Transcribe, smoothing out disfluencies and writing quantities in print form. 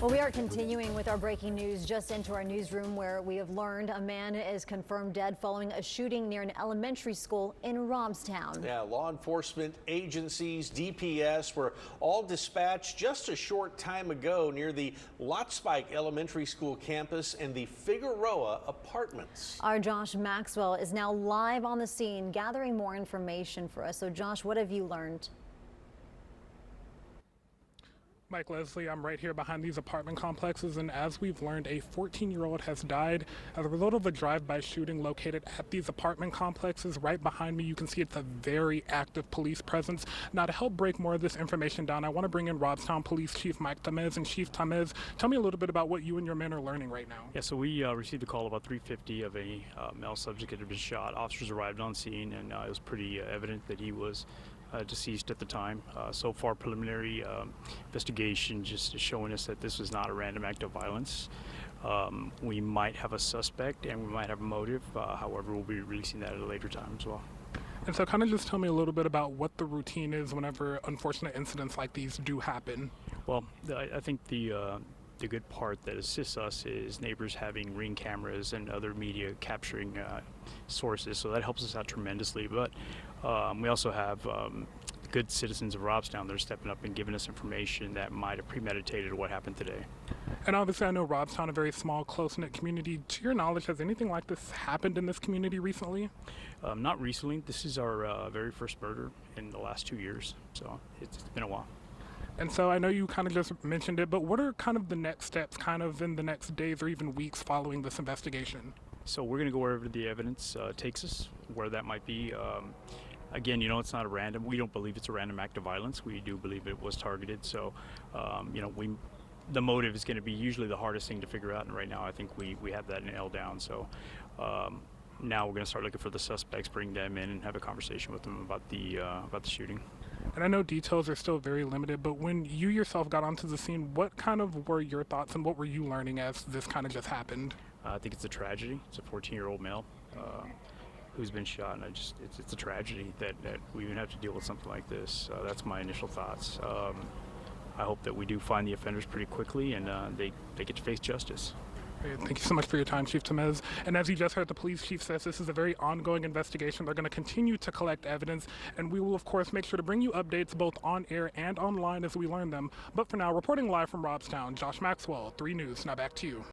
Well, we are continuing with our breaking news just into our newsroom, where we have learned a man is confirmed dead following a shooting near an elementary school in Robstown. Yeah, law enforcement agencies, DPS were all dispatched just a short time ago near the Spike Elementary School campus and the Figueroa apartments. Our Josh Maxwell is now live on the scene gathering more information for us. So Josh, what have you learned? Mike Leslie, I'm right here behind these apartment complexes, and as we've learned, a 14-year-old has died as a result of a drive-by shooting located at these apartment complexes. Right behind me, you can see it's a very active police presence. Now, to help break more of this information down, I want to bring in Robstown Police Chief Mike Tamez. And Chief Tamez, tell me a little bit about what you and your men are learning right now. Yeah, so we received a call about 3:50 of a male subject that had been shot. Officers arrived on scene, and it was pretty evident that he was deceased at the time. So far, preliminary investigation just is showing us that this was not a random act of violence. We might have a suspect and we might have a motive. However, we'll be releasing that at a later time as well. And so kind of just tell me a little bit about what the routine is whenever unfortunate incidents like these do happen. Well, I think the good part that assists us is neighbors having Ring cameras and other media capturing sources, so that helps us out tremendously. But we also have good citizens of Robstown that are stepping up and giving us information that might have premeditated what happened today. And obviously I know Robstown, a very small, close-knit community. To your knowledge, has anything like this happened in this community recently? Not recently. This is our very first murder in the last 2 years, so it's been a while. And so I know you kind of just mentioned it, but what are kind of the next steps kind of in the next days or even weeks following this investigation? So we're going to go wherever the evidence takes us, where that might be. Again, you know, it's not a random. We don't believe it's a random act of violence. We do believe it was targeted. So, you know, the motive is going to be usually the hardest thing to figure out. And right now, I think we have that nailed down. So now we're going to start looking for the suspects, bring them in, and have a conversation with them about the shooting. And I know details are still very limited, but when you yourself got onto the scene, what kind of were your thoughts and what were you learning as this kind of just happened? I think it's a tragedy. It's a 14-year-old male who's been shot, and it's a tragedy that we even have to deal with something like this. That's my initial thoughts. I hope that we do find the offenders pretty quickly and they get to face justice. Thank you so much for your time, Chief Tamez. And as you just heard, the police chief says this is a very ongoing investigation. They're going to continue to collect evidence, and we will, of course, make sure to bring you updates both on air and online as we learn them. But for now, reporting live from Robstown, Josh Maxwell, 3 News. Now back to you.